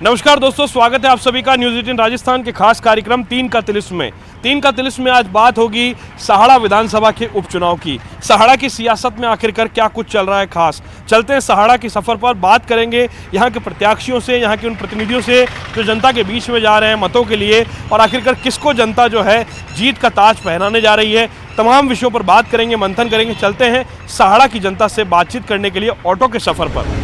नमस्कार दोस्तों, स्वागत है आप सभी का न्यूज़ 18 राजस्थान के खास कार्यक्रम तीन का तिलिस्म में। तीन का तिलिस्म में आज बात होगी सहाड़ा विधानसभा के उपचुनाव की। सहाड़ा की सियासत में आखिरकार क्या कुछ चल रहा है खास। चलते हैं सहाड़ा की सफ़र पर, बात करेंगे यहाँ के प्रत्याशियों से, यहाँ के उन प्रतिनिधियों से जो जनता के बीच में जा रहे हैं मतों के लिए, और आखिरकार किसको जनता जो है जीत का ताज पहनाने जा रही है। तमाम विषयों पर बात करेंगे, मंथन करेंगे। चलते हैं सहाड़ा की जनता से बातचीत करने के लिए ऑटो के सफ़र पर।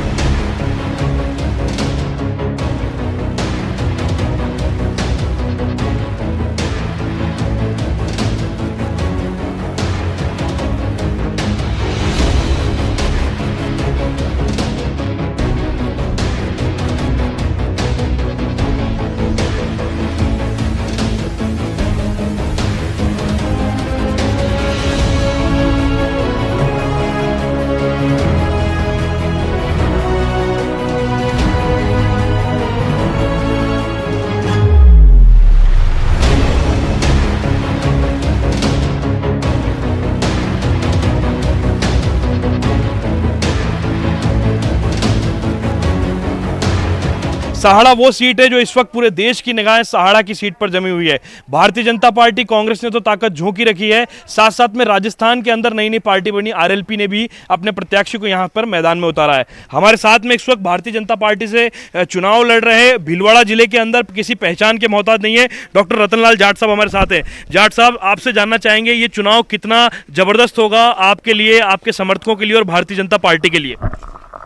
सहाड़ा वो सीट है जो इस वक्त पूरे देश की निगाहें सहाड़ा की सीट पर जमी हुई है। भारतीय जनता पार्टी, कांग्रेस ने तो ताकत झोंकी रखी है, साथ साथ में राजस्थान के अंदर नई नई पार्टी बनी आरएलपी ने भी अपने प्रत्याशी को यहां पर मैदान में उतारा है। हमारे साथ में इस वक्त भारतीय जनता पार्टी से चुनाव लड़ रहे भीलवाड़ा जिले के अंदर किसी पहचान के मोहताज नहीं है, डॉक्टर रतनलाल जाट साहब हमारे साथ हैं। जाट साहब, आपसे जानना चाहेंगे ये चुनाव कितना जबरदस्त होगा आपके लिए, आपके समर्थकों के लिए और भारतीय जनता पार्टी के लिए।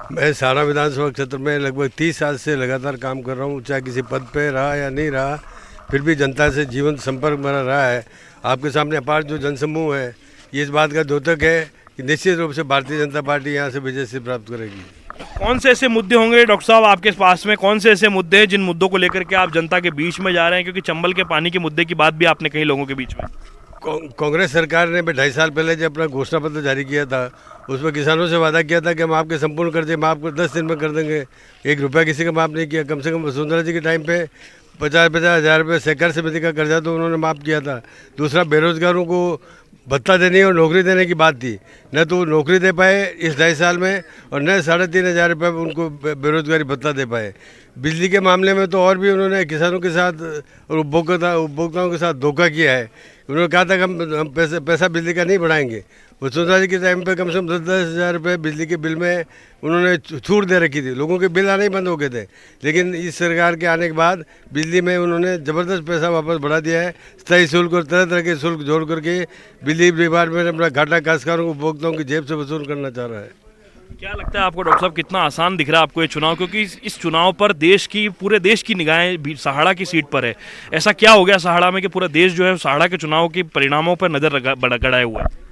मैं सहाड़ा विधानसभा क्षेत्र में लगभग 30 साल से लगातार काम कर रहा हूँ, चाहे किसी पद पे रहा या नहीं रहा, फिर भी जनता से जीवन संपर्क मेरा रहा है। आपके सामने अपार जो जनसमूह है, ये इस बात का द्योतक है कि निश्चित रूप से भारतीय जनता पार्टी यहाँ से विजय से प्राप्त करेगी। कौन से ऐसे मुद्दे होंगे डॉक्टर साहब आपके पास में, कौन से ऐसे मुद्दे हैं जिन मुद्दों को लेकर के आप जनता के बीच में जा रहे हैं, क्योंकि चंबल के पानी के मुद्दे की बात भी आपने कही लोगों के बीच में। कांग्रेस सरकार ने 2.5 साल पहले जब अपना घोषणा पत्र जारी किया था, उसमें किसानों से वादा किया था कि हम आपके संपूर्ण कर्जे माफ़ कर 10 दिन में कर देंगे। 1 रुपया किसी का माफ़ नहीं किया। कम से कम वसुंधरा जी के टाइम पे 50-50 हज़ार रुपये सहकार समिति का कर्जा तो उन्होंने माफ़ किया था। दूसरा, बेरोजगारों को भत्ता देने और नौकरी देने की बात थी, न तो नौकरी दे पाए इस 2.5 साल में, और न 3,500 रुपये उनको बेरोजगारी भत्ता दे पाए। बिजली के मामले में तो और भी उन्होंने किसानों के साथ और उपभोक्ताओं के साथ धोखा किया है। उन्होंने कहा था कि हम पैसा बिजली का नहीं बढ़ाएंगे। वसुंधरा जी के टाइम पे कम से कम 10-10 हज़ार रुपये बिजली के बिल में उन्होंने छूट दे रखी थी, लोगों के बिल आने ही बंद हो गए थे। लेकिन इस सरकार के आने के बाद बिजली में उन्होंने ज़बरदस्त पैसा वापस बढ़ा दिया है। स्थायी शुल्क और तरह तरह के शुल्क जोड़ करके बिजली विभाग में अपना घाटा काश्तकारों उपभोक्ताओं की जेब से वसूल करना चाह रहा है। क्या लगता है आपको डॉक्टर साहब, कितना आसान दिख रहा है आपको ये चुनाव, क्योंकि इस चुनाव पर पूरे देश की निगाहें भी सहाड़ा की सीट पर है। ऐसा क्या हो गया सहाड़ा में कि पूरा देश जो है सहाड़ा के चुनाव के परिणामों पर नजर गड़ाए हुआ है।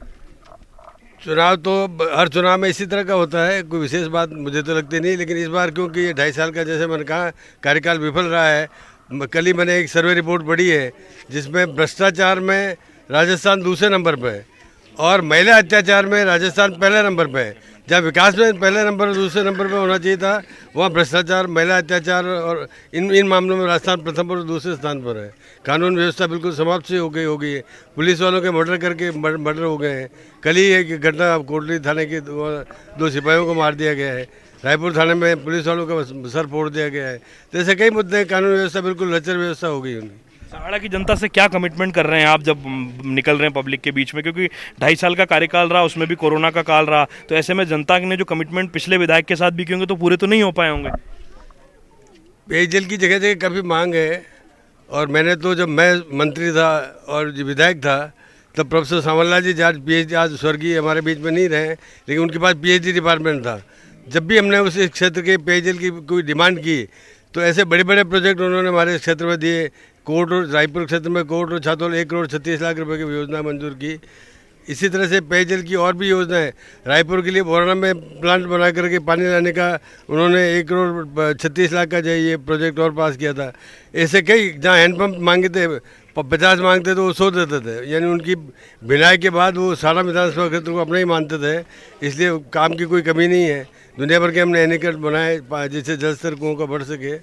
चुनाव तो हर चुनाव में इसी तरह का होता है, कोई विशेष बात मुझे तो लगती नहीं। लेकिन इस बार क्योंकि ये 2.5 साल का, जैसे मैंने कहा, कार्यकाल विफल रहा है। कल ही मैंने एक सर्वे रिपोर्ट पढ़ी है जिसमें भ्रष्टाचार में राजस्थान दूसरे नंबर पर है और महिला अत्याचार में राजस्थान पहले नंबर पर है। जहाँ विकास में पहले नंबर और दूसरे नंबर पर होना चाहिए था, वहाँ भ्रष्टाचार, महिला अत्याचार और इन मामलों में राजस्थान प्रथम और दूसरे स्थान पर है। कानून व्यवस्था बिल्कुल समाप्त से हो गई है। पुलिस वालों के मर्डर करके मर्डर हो गए हैं। कल ही एक घटना कोटली थाने के 2 सिपाहियों को मार दिया गया है। रायपुर थाने में पुलिस वालों का सर फोड़ दिया गया है। तो ऐसे कई मुद्दे हैं। कानून व्यवस्था बिल्कुल लचर व्यवस्था हो गई उनकी। सहाड़ा की जनता से क्या कमिटमेंट कर रहे हैं आप जब निकल रहे हैं पब्लिक के बीच में, क्योंकि 2.5 साल का कार्यकाल रहा, उसमें भी कोरोना का काल रहा, तो ऐसे में जनता ने जो कमिटमेंट पिछले विधायक के साथ भी किए होंगे तो पूरे तो नहीं हो पाए होंगे। पेयजल की जगह जगह काफ़ी मांग है, और मैंने तो जब मैं मंत्री था और विधायक था तब प्रोफेसर सांवरलाल जी जाट PhD, आज स्वर्गीय, हमारे बीच में नहीं रहे, लेकिन उनके पास PhD डिपार्टमेंट था। जब भी हमने उस क्षेत्र के पेयजल की कोई डिमांड की तो ऐसे बड़े बड़े प्रोजेक्ट उन्होंने हमारे क्षेत्र में दिए। कोट और रायपुर क्षेत्र में कोट और छातौल 1,36,00,000 रुपये की योजना मंजूर की। इसी तरह से पेयजल की और भी योजनाएं, रायपुर के लिए बोराना में प्लांट बना करके पानी लाने का उन्होंने 1,36,00,000 का जो ये प्रोजेक्ट और पास किया था। ऐसे कई, जहाँ हैंडपम्प मांगे थे 50 मांगते तो वो 100 देते थे। यानी उनकी भिनाई के बाद वो सारा विधानसभा क्षेत्र को अपना ही मानते थे, इसलिए काम की कोई कमी नहीं है। दुनिया भर के हमने एनीकट बनाए जिससे जल स्तर कुओं का बढ़ सके।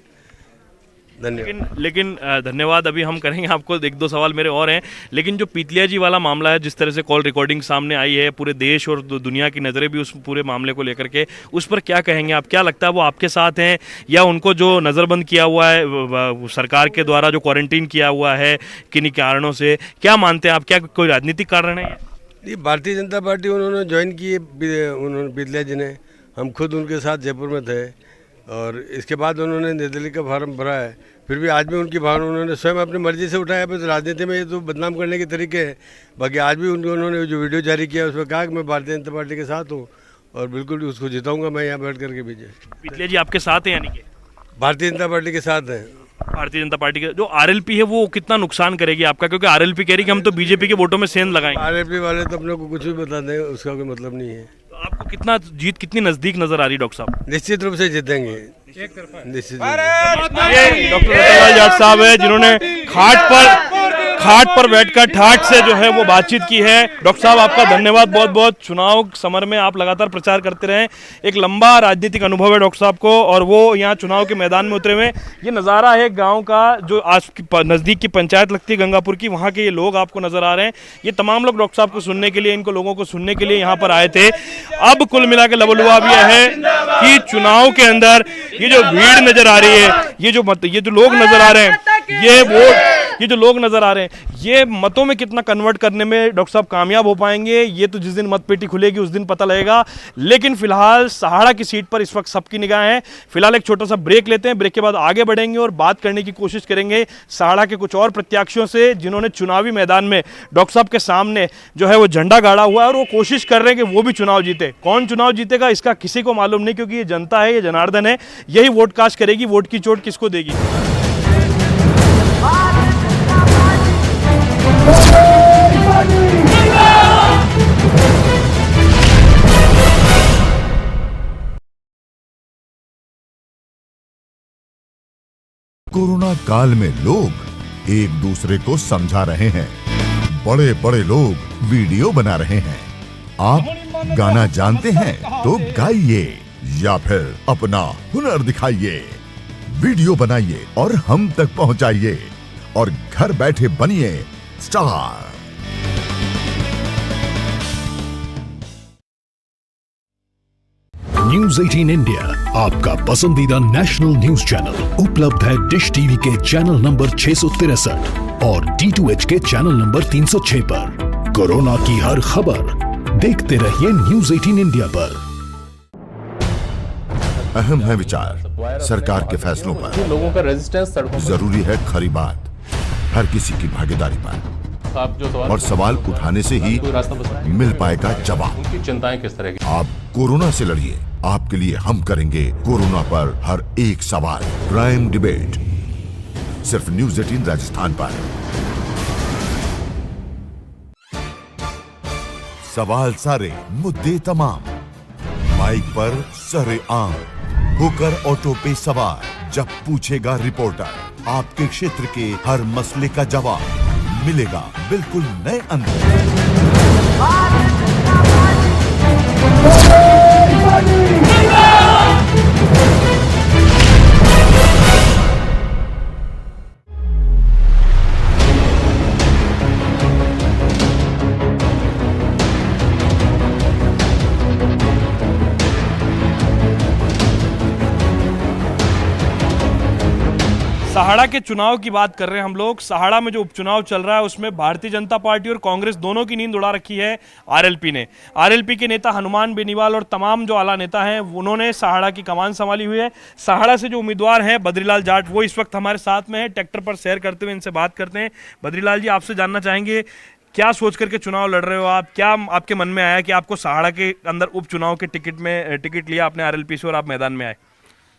धन्यवाद। लेकिन धन्यवाद। अभी हम करेंगे आपको, एक दो सवाल मेरे और हैं। लेकिन जो पीतलिया जी वाला मामला है, जिस तरह से कॉल रिकॉर्डिंग सामने आई है, पूरे देश और दुनिया की नज़रें भी उस पूरे मामले को लेकर के, उस पर क्या कहेंगे आप? क्या लगता है वो आपके साथ हैं, या उनको जो नज़रबंद किया हुआ है सरकार के द्वारा, जो क्वारंटीन किया हुआ है किन्हीं कारणों से, क्या मानते हैं आप? क्या कोई राजनीतिक कारण है? ये भारतीय जनता पार्टी उन्होंने ज्वाइन की है, उन्होंने पीतलिया जी ने, हम खुद उनके साथ जयपुर में थे, और इसके बाद उन्होंने निर्दलीय का फार्म भरा है। फिर भी आज भी उनकी भावना उन्होंने स्वयं अपनी मर्जी से उठाया। बस राजनीति में ये तो बदनाम करने के तरीके हैं। बाकी आज भी उन्होंने जो वीडियो जारी किया उसमें कहा कि मैं भारतीय जनता पार्टी के साथ हूँ और बिल्कुल उसको जिताऊंगा मैं यहाँ बैठ करके भी। पीतलिया जी आपके साथ हैं, यानी कि भारतीय जनता पार्टी के साथ हैं। भारतीय जनता पार्टी के जो आरएलपी है वो कितना नुकसान करेगी आपका? क्योंकि आरएलपी कह रही कि हम तो बीजेपी के वोटों में सेंध लगाएंगे। आरएलपी वाले तो अपने को कुछ भी बता दें, उसका कोई मतलब नहीं है। तो आपको कितना जीत कितनी नजदीक नजर आ रही डॉक्टर साहब? निश्चित रूप से जीतेंगे, निश्चित। ये डॉक्टर रतनलाल जाट साहब है, जिन्होंने खाट पर बैठकर ठाठ से जो है वो बातचीत की है। डॉक्टर साहब आपका धन्यवाद बहुत बहुत। चुनाव समर में आप लगातार प्रचार करते रहें, एक लंबा राजनीतिक अनुभव है डॉक्टर साहब को, और वो यहाँ चुनाव के मैदान में उतरे हुए। ये नज़ारा है गांव का, जो आज नज़दीक की पंचायत लगती है गंगापुर की, वहाँ के ये लोग आपको नजर आ रहे हैं। ये तमाम लोग डॉक्टर साहब को सुनने के लिए, इनको लोगों को सुनने के लिए यहाँ पर आए थे। अब कुल मिला के लबलुआब यह है कि चुनाव के अंदर ये जो भीड़ नजर आ रही है, ये जो लोग नजर आ रहे हैं, ये जो लोग नजर आ रहे हैं, ये मतों में कितना कन्वर्ट करने में डॉक्टर साहब कामयाब हो पाएंगे, ये तो जिस दिन मतपेटी खुलेगी उस दिन पता लगेगा। लेकिन फिलहाल सहाड़ा की सीट पर इस वक्त सबकी निगाह है। फिलहाल एक छोटा सा ब्रेक लेते हैं, ब्रेक के बाद आगे बढ़ेंगे और बात करने की कोशिश करेंगे सहाड़ा के कुछ और प्रत्याशियों से, जिन्होंने चुनावी मैदान में डॉक्टर साहब के सामने जो है वो झंडा गाड़ा हुआ है, और वो कोशिश कर रहे हैं कि वो भी चुनाव जीते। कौन चुनाव जीतेगा इसका किसी को मालूम नहीं, क्योंकि ये जनता है, ये जनार्दन है, यही वोट कास्ट करेगी, वोट की चोट किसको देगी। कोरोना काल में लोग एक दूसरे को समझा रहे हैं, बड़े बड़े लोग वीडियो बना रहे हैं। आप गाना जानते हैं तो गाइए या फिर अपना हुनर दिखाइए, वीडियो बनाइए और हम तक पहुंचाइए, और घर बैठे बनिए स्टार। न्यूज 18 इंडिया आपका पसंदीदा नेशनल न्यूज चैनल उपलब्ध है डिश टीवी के चैनल नंबर 663 और D2H के चैनल नंबर 306 पर। कोरोना की हर खबर देखते रहिए न्यूज 18 इंडिया पर। अहम है विचार सरकार के फैसलों पर, लोगों का रेजिस्टेंस सड़कों पर। जरूरी है खरी बात हर किसी की भागीदारी पर, आप जो और सवाल उठाने से ही कोई रास्ता बता, मिल पाएगा जवाब। उनकी चिंताएं किस तरह की। आप कोरोना से लड़िए, आपके लिए हम करेंगे कोरोना पर हर एक सवाल। प्राइम डिबेट सिर्फ न्यूज 18 राजस्थान पर। सवाल सारे, मुद्दे तमाम, माइक पर सरे आम होकर ऑटो पे सवार। जब पूछेगा रिपोर्टर, आपके क्षेत्र के हर मसले का जवाब मिलेगा बिल्कुल नए अंदाज। सहाड़ा के चुनाव की बात कर रहे हैं हम लोग। सहाड़ा में जो उपचुनाव चल रहा है उसमें भारतीय जनता पार्टी और कांग्रेस दोनों की नींद उड़ा रखी है आरएलपी ने। आरएलपी के नेता हनुमान बेनीवाल और तमाम जो आला नेता हैं उन्होंने सहाड़ा की कमान संभाली हुई है। सहाड़ा से जो उम्मीदवार हैं बद्रीलाल जाट, वो इस वक्त हमारे साथ में है। ट्रैक्टर पर सैर करते हुए इनसे बात करते हैं। बद्रीलाल जी, आपसे जानना चाहेंगे क्या सोच करके चुनाव लड़ रहे हो आप? क्या आपके मन में आया कि आपको सहाड़ा के अंदर उपचुनाव के टिकट लिया आपने आरएलपी से और आप मैदान में आए?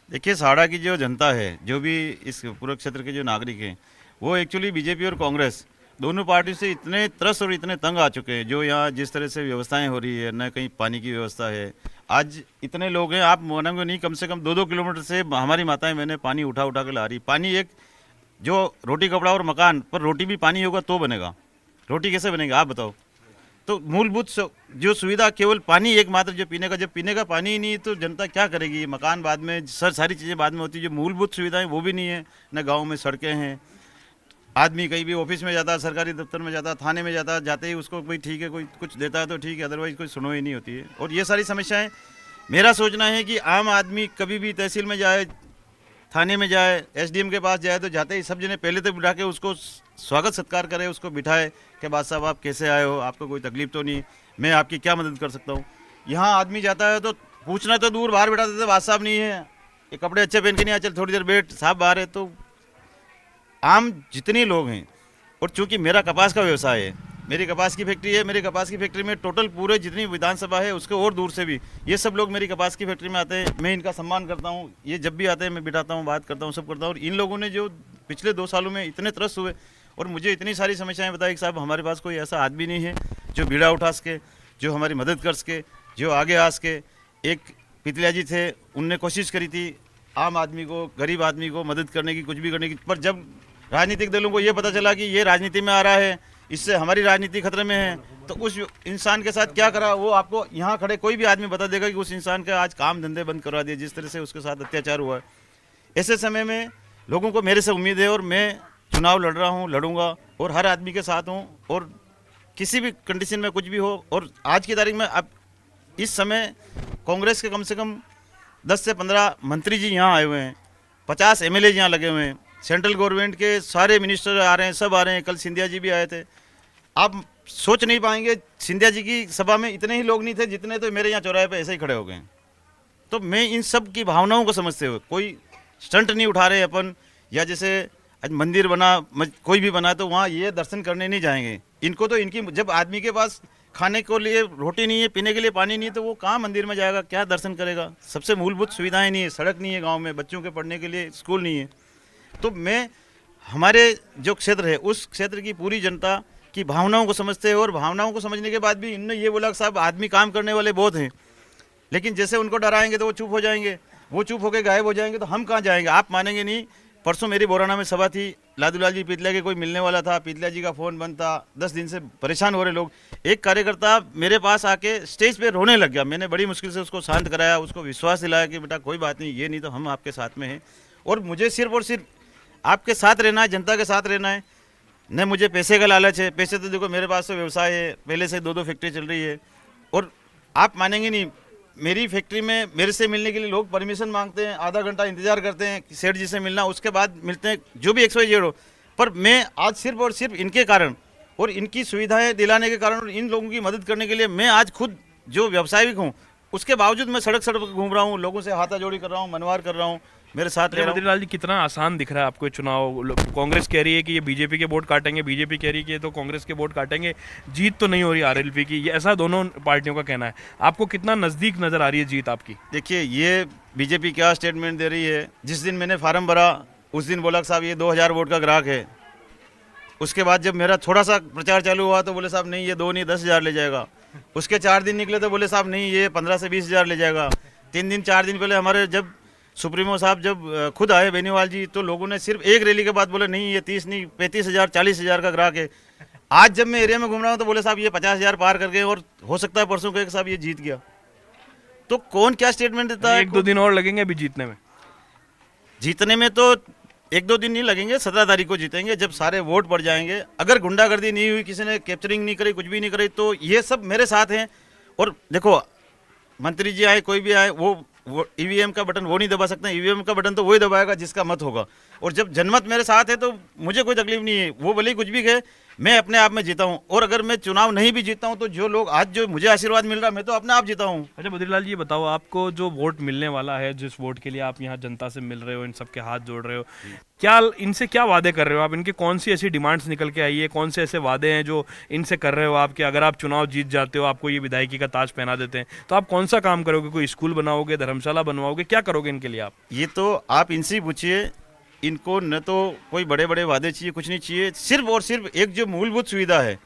देखिए, सहाड़ा की जो जनता है, जो भी इस पूरे क्षेत्र के जो नागरिक हैं, वो एक्चुअली बीजेपी और कांग्रेस दोनों पार्टी से इतने त्रस्त और इतने तंग आ चुके हैं। जो यहाँ जिस तरह से व्यवस्थाएं हो रही है, न कहीं पानी की व्यवस्था है। आज इतने लोग हैं, आप मानेंगे नहीं, कम से कम 2-2 किलोमीटर से हमारी माताएं मैंने पानी उठा उठा के ला रही। पानी एक जो रोटी कपड़ा और मकान पर, रोटी भी पानी होगा तो बनेगा, रोटी कैसे बनेगा आप बताओ। तो मूलभूत जो सुविधा केवल पानी एकमात्र जो पीने का, जब पीने का पानी ही नहीं तो जनता क्या करेगी। मकान बाद में, सारी चीज़ें बाद में होती है, जो मूलभूत सुविधाएं वो भी नहीं है। न गाँव में सड़कें हैं, आदमी कहीं भी ऑफिस में जाता है, सरकारी दफ्तर में जाता है, थाने में जाता है, जाते ही उसको कोई ठीक है, कोई कुछ देता है तो ठीक है, अदरवाइज कोई सुनवाई नहीं होती है। और ये सारी समस्याएं, मेरा सोचना है कि आम आदमी कभी भी तहसील में जाए, थाने में जाए, एसडीएम के पास जाए तो जाते ही सब जने पहले तो बिठा के उसको स्वागत सत्कार करे, उसको बिठाए कि बात साहब आप कैसे आए हो, आपको कोई तकलीफ तो नहीं, मैं आपकी क्या मदद कर सकता हूँ। यहाँ आदमी जाता है तो पूछना तो दूर, बाहर बिठा देते, बात साहब नहीं है, ये कपड़े अच्छे पहन के नहीं आए, चल थोड़ी देर बैठ, साहब बाहर है। तो आम जितने लोग हैं, और चूंकि मेरा कपास का व्यवसाय है, मेरी कपास की फैक्ट्री है, मेरी कपास की फैक्ट्री में टोटल पूरे जितनी विधानसभा है उसके और दूर से भी ये सब लोग मेरी कपास की फैक्ट्री में आते हैं। मैं इनका सम्मान करता हूँ, ये जब भी आते हैं मैं बिठाता हूँ, बात करता हूँ, सब करता हूँ। और इन लोगों ने जो पिछले 2 सालों में इतने त्रस्त हुए और मुझे इतनी सारी समस्याएं बताई कि साहब हमारे पास कोई ऐसा आदमी नहीं है जो बीड़ा उठा सके, जो हमारी मदद कर सके, जो आगे आ सके। एक पितलिया जी थे, उनने कोशिश करी थी आम आदमी को, गरीब आदमी को मदद करने की, कुछ भी करने की, पर जब राजनीतिक दलों को ये पता चला कि ये राजनीति में आ रहा है, इससे हमारी राजनीति खतरे में है, तो उस इंसान के साथ क्या करा वो आपको यहाँ खड़े कोई भी आदमी बता देगा कि उस इंसान का आज काम धंधे बंद करवा दिए, जिस तरह से उसके साथ अत्याचार हुआ है। ऐसे समय में लोगों को मेरे से उम्मीद है और मैं चुनाव लड़ रहा हूँ, लड़ूंगा और हर आदमी के साथ हूँ, और किसी भी कंडीशन में कुछ भी हो। और आज की तारीख में अब इस समय कांग्रेस के कम से कम 10 से 15 मंत्री जी यहाँ आए हुए हैं, 50 एमएलए यहाँ लगे हुए हैं, सेंट्रल गवर्नमेंट के सारे मिनिस्टर आ रहे हैं, सब आ रहे हैं। कल सिंधिया जी भी आए थे। आप सोच नहीं पाएंगे, सिंधिया जी की सभा में इतने ही लोग नहीं थे जितने तो मेरे यहाँ चौराहे पे ऐसे ही खड़े हो गए हैं। तो मैं इन सब की भावनाओं को समझते हुए, कोई स्टंट नहीं उठा रहे अपन, या जैसे आज मंदिर बना, कोई भी बना तो वहाँ ये दर्शन करने नहीं जाएंगे। इनको तो इनकी, जब आदमी के पास खाने को लिए रोटी नहीं है, पीने के लिए पानी नहीं है, तो वो कहाँ मंदिर में जाएगा, क्या दर्शन करेगा। सबसे मूलभूत सुविधाएं नहीं है, सड़क नहीं है गाँव में, बच्चों के पढ़ने के लिए स्कूल नहीं है। तो मैं हमारे जो क्षेत्र है उस क्षेत्र की पूरी जनता की भावनाओं को समझते हैं, और भावनाओं को समझने के बाद भी इन्होंने ये बोला कि साहब आदमी काम करने वाले बहुत हैं, लेकिन जैसे उनको डराएंगे तो वो चुप हो जाएंगे, वो चुप होकर गायब हो जाएंगे, तो हम कहाँ जाएंगे। आप मानेंगे नहीं, परसों मेरी बोराना में सभा थी, लादूलाल जी पितलिया के कोई मिलने वाला था, पितलिया जी का फ़ोन बंद था, 10 दिन से परेशान हो रहे लोग। एक कार्यकर्ता मेरे पास आके स्टेज पे रोने लग गया। मैंने बड़ी मुश्किल से उसको शांत कराया, उसको विश्वास दिलाया कि बेटा कोई बात नहीं, ये नहीं तो हम आपके साथ में हैं, और मुझे सिर्फ और सिर्फ आपके साथ रहना है, जनता के साथ रहना है, न मुझे पैसे का लालच है। पैसे तो देखो मेरे पास तो व्यवसाय है, पहले से 2-2 फैक्ट्री चल रही है, और आप मानेंगे नहीं, मेरी फैक्ट्री में मेरे से मिलने के लिए लोग परमिशन मांगते हैं, आधा घंटा इंतजार करते हैं कि सेठ जी से मिलना, उसके बाद मिलते हैं, जो भी XYZ हो। पर मैं आज सिर्फ और सिर्फ इनके कारण और इनकी सुविधाएं दिलाने के कारण और इन लोगों की मदद करने के लिए मैं आज खुद जो व्यवसायिक हूँ, उसके बावजूद मैं सड़क सड़क घूम रहा हूँ, लोगों से हाथाजोड़ी कर रहा हूँ, मनवार कर रहा हूँ, मेरे साथ रह रहा हूं। बद्रीलाल जी, कितना आसान दिख रहा है आपको चुनाव? कांग्रेस कह रही है कि ये बीजेपी के वोट काटेंगे, बीजेपी कह रही है कि ये तो कांग्रेस के वोट काटेंगे, जीत तो नहीं हो रही आरएलपी की, ये ऐसा दोनों पार्टियों का कहना है। आपको कितना नजदीक नजर आ रही है जीत आपकी? देखिए, ये बीजेपी क्या स्टेटमेंट दे रही है। जिस दिन मैंने फार्म भरा उस दिन बोला साहब ये 2000 वोट का ग्राहक है। उसके बाद जब मेरा थोड़ा सा प्रचार चालू हुआ तो बोले साहब नहीं, ये 2 नहीं 10,000 ले जाएगा। उसके 4 दिन निकले तो बोले साहब नहीं, ये 15 से 20,000 ले जाएगा। 3 दिन 4 दिन पहले हमारे जब सुप्रीमो साहब जब खुद आए बेनीवाल जी, तो लोगों ने सिर्फ एक रैली के बाद बोले नहीं, ये 30 नहीं 35,000 40,000 का ग्राहक है। आज जब मैं एरिया में घूम रहा हूँ तो बोले साहब ये 50,000 पार कर गए, और हो सकता है परसों को साहब ये जीत गया। तो कौन क्या स्टेटमेंट देता है? 1-2 दिन और लगेंगे अभी जीतने में? जीतने में तो 1-2 दिन नहीं लगेंगे, 17 तारीख को जीतेंगे जब सारे वोट पड़ जाएंगे। अगर गुंडागर्दी नहीं हुई, किसी ने कैप्चरिंग नहीं करी, कुछ भी नहीं करी, तो ये सब मेरे साथ हैं। और देखो, मंत्री जी आए, कोई भी आए, वो ईवीएम का बटन वो नहीं दबा सकते। ईवीएम का बटन तो वही दबाएगा जिसका मत होगा, और जब जनमत मेरे साथ है तो मुझे कोई तकलीफ नहीं है। वो भले ही कुछ भी कहे, मैं अपने आप में जीता हूँ। और अगर मैं चुनाव नहीं भी जीता हूँ तो जो लोग आज जो मुझे आशीर्वाद मिल रहा है, मैं तो अपने आप जीता हूँ। अच्छा बद्रीलाल जी, ये बताओ, आपको जो वोट मिलने वाला है, जिस वोट के लिए आप यहाँ जनता से मिल रहे हो, इन सबके हाथ जोड़ रहे हो, क्या इनसे क्या वादे कर रहे हो आप? इनकी कौन सी ऐसी डिमांड्स निकल के आई है, कौन से ऐसे वादे हैं जो इनसे कर रहे हो आप कि अगर आप चुनाव जीत जाते हो, आपको ये विधायकी का ताज पहना देते हैं, तो आप कौन सा काम करोगे? कोई स्कूल बनाओगे, धर्मशाला बनवाओगे, क्या करोगे इनके लिए आप? ये तो आप इनसे पूछिए। इनको न तो कोई बड़े बड़े वादे चाहिए, कुछ नहीं चाहिए। सिर्फ और सिर्फ एक जो मूलभूत सुविधा है,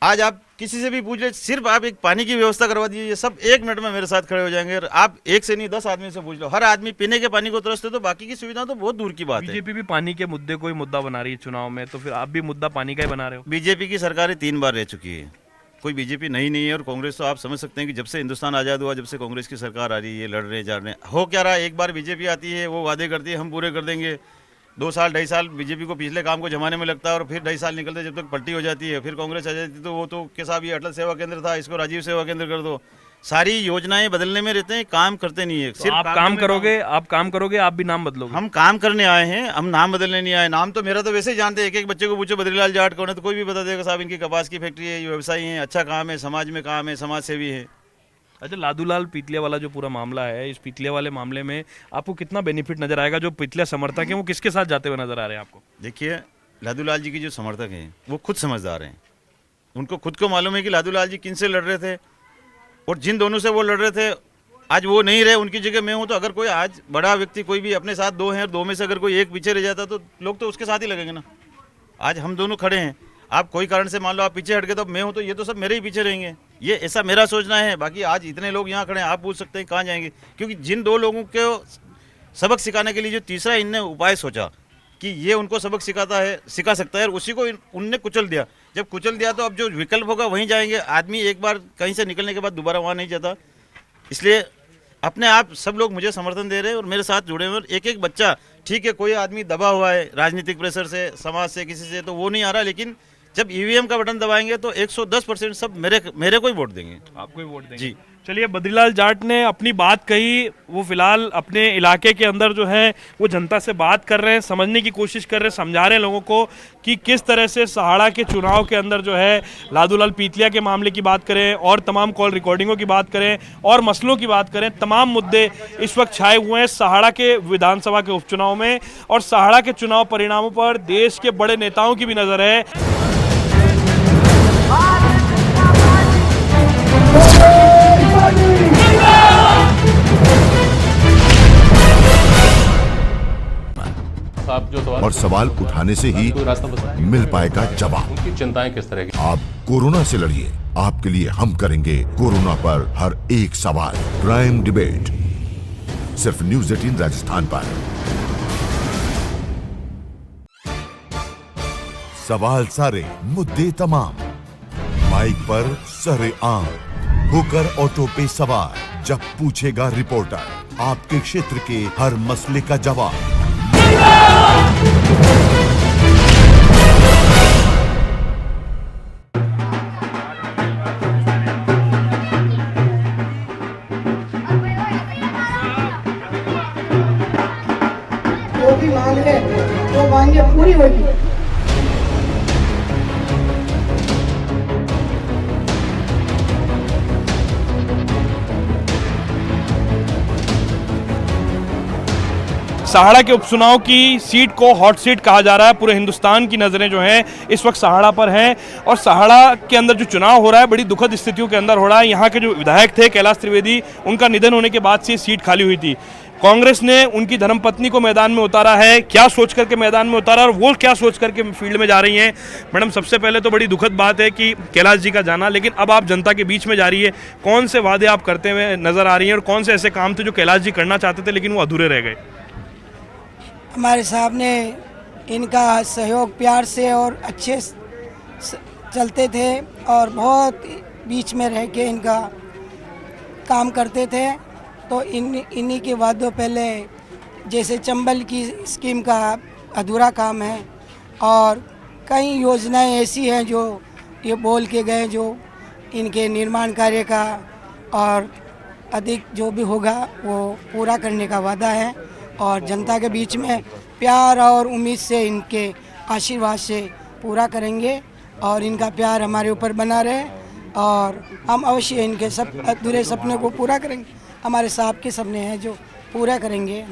आज आप किसी से भी पूछ ले, सिर्फ आप एक पानी की व्यवस्था करवा दीजिए, सब 1 मिनट में मेरे साथ खड़े हो जाएंगे। आप एक से नहीं 10 आदमी से पूछ लो, हर आदमी पीने के पानी को तरसते है, तो बाकी की सुविधा तो बहुत दूर की बात है। बीजेपी भी पानी के मुद्दे को ही मुद्दा बना रही है चुनाव में, तो फिर आप भी मुद्दा पानी का ही बना रहे हो? बीजेपी की सरकारें 3 बार रह चुकी है, कोई बीजेपी नहीं है। और कांग्रेस तो आप समझ सकते हैं कि जब से हिंदुस्तान आज़ाद हुआ, जब से कांग्रेस की सरकार आ रही है, लड़ रहे जा रहे हैं, हो क्या रहा है, एक बार बीजेपी आती है, वो वादे करती है हम पूरे कर देंगे, 2 साल 2.5 साल बीजेपी को पिछले काम को जमाने में लगता है और फिर 2.5 साल निकलते जब तक पलटी हो जाती है, फिर कांग्रेस आ जाती है तो वो तो के साहब ये अटल सेवा केंद्र था, इसको राजीव सेवा केंद्र कर दो। सारी योजनाएं बदलने में रहते हैं, काम करते नहीं है। सिर्फ आप काम करोगे, आप भी नाम बदलोगे। हम काम करने आए हैं, हम नाम बदलने नहीं आए। नाम तो मेरा तो वैसे ही जानते हैं, एक बच्चे को पूछो बद्रीलाल जाट कौन है तो कोई भी बता देगा साहब इनकी कपास की फैक्ट्री है, ये व्यवसायी है, अच्छा काम है, समाज में काम है, समाज सेवी है। अच्छा, लादूलाल पीतलिया वाला जो पूरा मामला है, इस पीतलिया वाले मामले में आपको कितना बेनिफिट नजर आएगा? जो पीतलिया समर्थक हैं वो किसके साथ जाते हुए नजर आ रहे हैं आपको? देखिए, लादूलाल जी की जो समर्थक हैं वो खुद समझदार हैं, उनको खुद को मालूम है कि लादूलाल जी किन से लड़ रहे थे और जिन दोनों से वो लड़ रहे थे आज वो नहीं रहे, उनकी जगह मैं हूं। तो अगर कोई आज बड़ा व्यक्ति कोई भी अपने साथ 2 हैं और 2 में से अगर कोई एक पीछे रह जाता तो लोग तो उसके साथ ही लगेंगे ना। आज हम दोनों खड़े हैं, आप कोई कारण से मान लो आप पीछे हट गए तो मैं हूं तो ये तो सब मेरे ही पीछे रहेंगे, ये ऐसा मेरा सोचना है। बाकी आज इतने लोग यहाँ खड़े हैं, आप पूछ सकते हैं कहाँ जाएंगे, क्योंकि जिन 2 लोगों को सबक सिखाने के लिए जो तीसरा इनने उपाय सोचा कि ये उनको सबक सिखा सकता है, और उसी को उनने कुचल दिया। जब कुचल दिया तो अब जो विकल्प होगा वहीं जाएंगे। आदमी एक बार कहीं से निकलने के बाद दोबारा वहाँ नहीं जाता। इसलिए अपने आप सब लोग मुझे समर्थन दे रहे हैं और मेरे साथ जुड़े हुए हैं। एक एक बच्चा, ठीक है कोई आदमी दबा हुआ है राजनीतिक प्रेशर से, समाज से, किसी से, तो वो नहीं आ रहा, लेकिन जब ईवीएम का बटन दबाएंगे तो 110% सब मेरे को ही वोट देंगे। आपको ही वोट देंगे जी। चलिए, बद्रीलाल जाट ने अपनी बात कही, वो फिलहाल अपने इलाके के अंदर जो है वो जनता से बात कर रहे हैं, समझने की कोशिश कर रहे हैं, समझा रहे हैं लोगों को कि किस तरह से सहाड़ा के चुनाव के अंदर जो है लादूलाल पीतलिया के मामले की बात करें और तमाम कॉल रिकॉर्डिंगों की बात करें और मसलों की बात करें। तमाम मुद्दे इस वक्त छाए हुए हैं सहाड़ा के विधानसभा के उपचुनाव में, और सहाड़ा के चुनाव परिणामों पर देश के बड़े नेताओं की भी नजर है। आप जो और सवाल उठाने से ही कोई रास्ता बता मिल पाएगा जवाब। उनकी चिंताएं किस तरह की? आप कोरोना से लड़िए, आपके लिए हम करेंगे कोरोना पर हर एक सवाल। प्राइम डिबेट सिर्फ न्यूज़ 18 राजस्थान पर। सवाल सारे, मुद्दे तमाम, माइक पर सरे आम, होकर ऑटो पे सवार। जब पूछेगा रिपोर्टर आपके क्षेत्र के हर मसले का जवाब। जो भी मांग है वो मांगे पूरी होगी। सहाड़ा के उपचुनाव की सीट को हॉट सीट कहा जा रहा है। पूरे हिंदुस्तान की नज़रें जो हैं इस वक्त सहाड़ा पर हैं, और सहाड़ा के अंदर जो चुनाव हो रहा है बड़ी दुखद स्थितियों के अंदर हो रहा है। यहाँ के जो विधायक थे कैलाश त्रिवेदी, उनका निधन होने के बाद से सीट खाली हुई थी। कांग्रेस ने उनकी धर्मपत्नी को मैदान में उतारा है। क्या सोच करके मैदान में उतारा और वो क्या सोच करके फील्ड में जा रही हैं? मैडम, सबसे पहले तो बड़ी दुखद बात है कि कैलाश जी का जाना, लेकिन अब आप जनता के बीच में जा रही है। कौन से वादे आप करते हुए नजर आ रही हैं और कौन से ऐसे काम थे जो कैलाश जी करना चाहते थे लेकिन वो अधूरे रह गए? हमारे साहब ने इनका सहयोग प्यार से और अच्छे चलते थे और बहुत बीच में रह के इनका काम करते थे। तो इन्हीं के वादों पहले जैसे चंबल की स्कीम का अधूरा काम है और कई योजनाएं ऐसी हैं जो ये बोल के गए, जो इनके निर्माण कार्य का और अधिक जो भी होगा वो पूरा करने का वादा है। और जनता के बीच में प्यार और उम्मीद से, इनके आशीर्वाद से पूरा करेंगे और इनका प्यार हमारे ऊपर बना रहे और हम अवश्य इनके सब अधूरे सपने को पूरा करेंगे। हमारे साहब के सपने हैं जो पूरा करेंगे।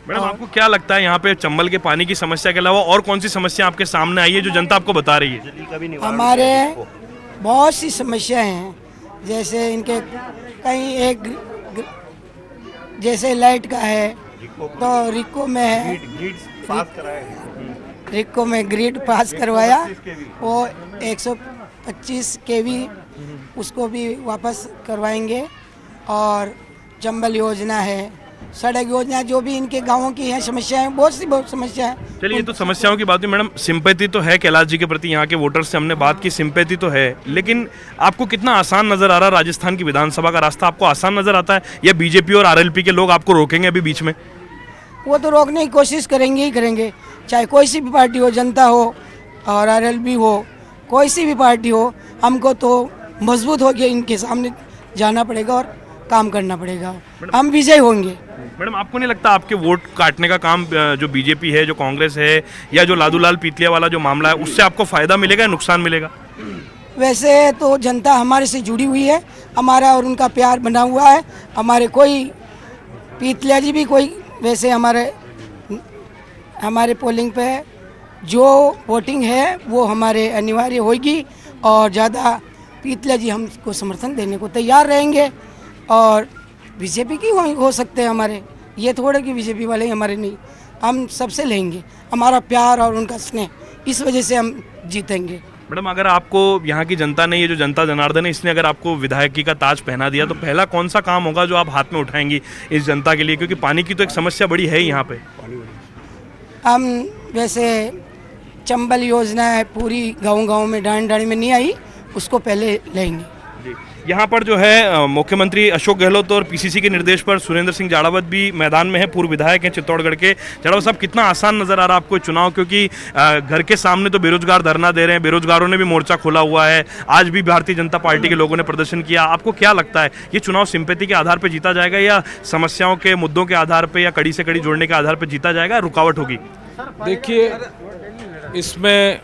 मैडम, आपको क्या लगता है यहाँ पे चंबल के पानी की समस्या के अलावा और कौन सी समस्या आपके सामने आई है जो जनता आपको बता रही है? हमारे बहुत सी समस्याएं हैं, जैसे इनके कहीं एक जैसे लाइट का है तो रिको में है, रिको में ग्रिड पास करवाया, वो 125 kV उसको भी वापस करवाएंगे। और चंबल योजना है सड़क योजना जो भी इनके गाँवों की है समस्याएं, बहुत समस्या है। चलिए, ये तो समस्याओं की बात हुई मैडम। सिंपैथी तो है कैलाश जी के प्रति, यहाँ के वोटर्स से हमने बात की, सिंपैथी तो है, लेकिन आपको कितना आसान नजर आ रहा है राजस्थान की विधानसभा का रास्ता? आपको आसान नजर आता है या बीजेपी और आरएलपी के लोग आपको रोकेंगे अभी बीच में? वो तो रोकने की कोशिश करेंगे ही करेंगे, चाहे कोई सी भी पार्टी हो, जनता हो और आरएलपी हो, कोई सी भी पार्टी हो। हमको तो मजबूत होकर इनके सामने जाना पड़ेगा और काम करना पड़ेगा, हम विजय होंगे। मैडम, आपको नहीं लगता आपके वोट काटने का काम जो बीजेपी है, जो कांग्रेस है, या जो लालूलाल पीतलिया वाला जो मामला है, उससे आपको फायदा मिलेगा या नुकसान मिलेगा? वैसे तो जनता हमारे से जुड़ी हुई है, हमारा और उनका प्यार बना हुआ है। हमारे कोई पीतलिया जी भी कोई वैसे हमारे पोलिंग पे जो वोटिंग है वो हमारे अनिवार्य होगी और ज़्यादा पीतलिया जी हमको समर्थन देने को तैयार रहेंगे और बीजेपी की हो सकते हैं हमारे, ये थोड़े कि बीजेपी वाले हमारे नहीं, हम सबसे लेंगे। हमारा प्यार और उनका स्नेह, इस वजह से हम जीतेंगे। मैडम, अगर आपको यहाँ की जनता ने, ये जो जनता जनार्दन है, इसने अगर आपको विधायकी का ताज पहना दिया तो पहला कौन सा काम होगा जो आप हाथ में उठाएंगी इस जनता के लिए? क्योंकि पानी की तो एक समस्या बड़ी है यहाँ पे। हम वैसे चंबल योजना है पूरी गाँव में, डांडी में नहीं आई, उसको पहले लेंगे। यहाँ पर जो है मुख्यमंत्री अशोक गहलोत और पीसीसी के निर्देश पर सुरेंद्र सिंह जाड़ावत भी मैदान में है, पूर्व विधायक हैं चित्तौड़गढ़ के। जाड़ावत साहब, कितना आसान नजर आ रहा है आपको चुनाव? क्योंकि घर के सामने तो बेरोजगार धरना दे रहे हैं, बेरोजगारों ने भी मोर्चा खोला हुआ है, आज भी भारतीय जनता पार्टी के लोगों ने प्रदर्शन किया। आपको क्या लगता है, ये चुनाव सिंपैथी के आधार पर जीता जाएगा या समस्याओं के मुद्दों के आधार पर या कड़ी से कड़ी जोड़ने के आधार पर जीता जाएगा, रुकावट होगी? देखिए, इसमें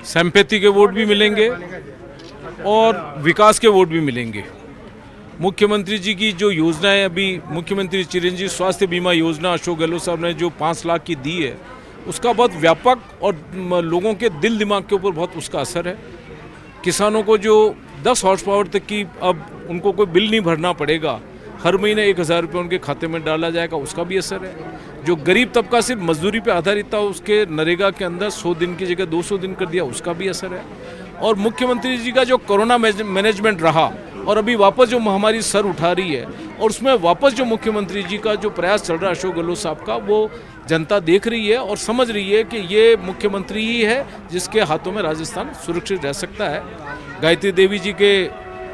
सिंपैथी के वोट भी मिलेंगे और विकास के वोट भी मिलेंगे। मुख्यमंत्री जी की जो योजना है, अभी मुख्यमंत्री चिरंजीवी स्वास्थ्य बीमा योजना अशोक गहलोत साहब ने जो 5 लाख की दी है, उसका बहुत व्यापक और लोगों के दिल दिमाग के ऊपर बहुत उसका असर है। किसानों को जो 10 हॉर्स पावर तक की अब उनको कोई बिल नहीं भरना पड़ेगा, हर महीने 1000 रुपये उनके खाते में डाला जाएगा, उसका भी असर है। जो गरीब तबका सिर्फ मजदूरी पे आधारित था, उसके नरेगा के अंदर 100 दिन की जगह 200 दिन कर दिया, उसका भी असर है। और मुख्यमंत्री जी का जो कोरोना मैनेजमेंट रहा और अभी वापस जो महामारी सर उठा रही है, और उसमें वापस जो मुख्यमंत्री जी का जो प्रयास चल रहा है अशोक गहलोत साहब का, वो जनता देख रही है और समझ रही है कि ये मुख्यमंत्री ही है जिसके हाथों में राजस्थान सुरक्षित रह सकता है। गायत्री देवी जी के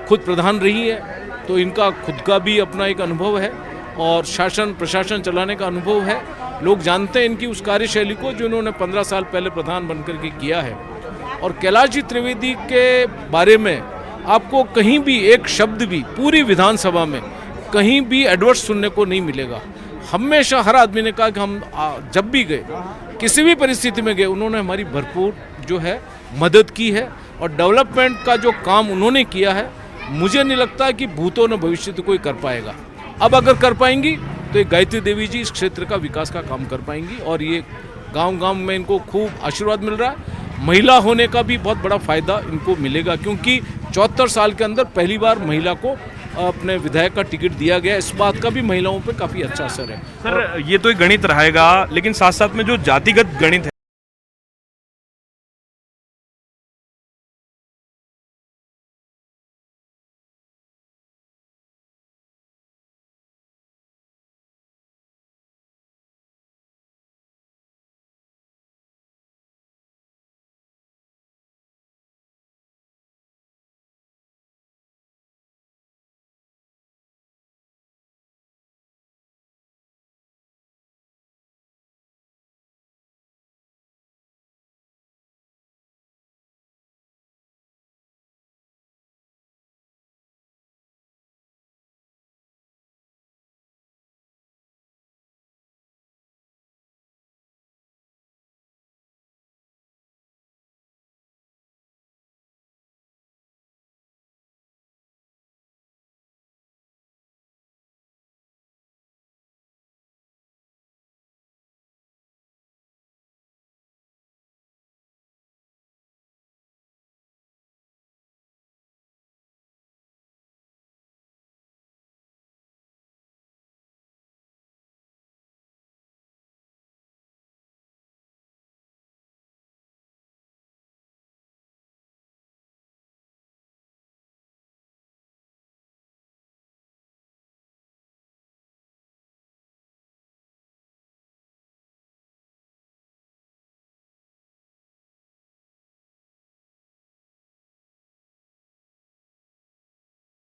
खुद प्रधान रही है, तो इनका खुद का भी अपना एक अनुभव है और शासन प्रशासन चलाने का अनुभव है। लोग जानते हैं इनकी उस कार्यशैली को जो इन्होंने 15 साल पहले प्रधान बनकर के किया है। और कैलाश जी त्रिवेदी के बारे में आपको कहीं भी एक शब्द भी पूरी विधानसभा में कहीं भी एडवर्स सुनने को नहीं मिलेगा। हमेशा हर आदमी ने कहा कि हम जब भी गए, किसी भी परिस्थिति में गए, उन्होंने हमारी भरपूर जो है मदद की है और डेवलपमेंट का जो काम उन्होंने किया है, मुझे नहीं लगता कि भूतों न भविष्य तो कोई कर पाएगा। अब अगर कर पाएंगी तो ये गायत्री देवी जी इस क्षेत्र का विकास का काम कर पाएंगी और ये गांव-गांव में इनको खूब आशीर्वाद मिल रहा है। महिला होने का भी बहुत बड़ा फायदा इनको मिलेगा क्योंकि 74 साल के अंदर पहली बार महिला को अपने विधायक का टिकट दिया गया। इस बात का भी महिलाओं पे काफ़ी अच्छा असर है। सर, ये तो एक गणित रहेगा, लेकिन साथ साथ में जो जातिगत गणित है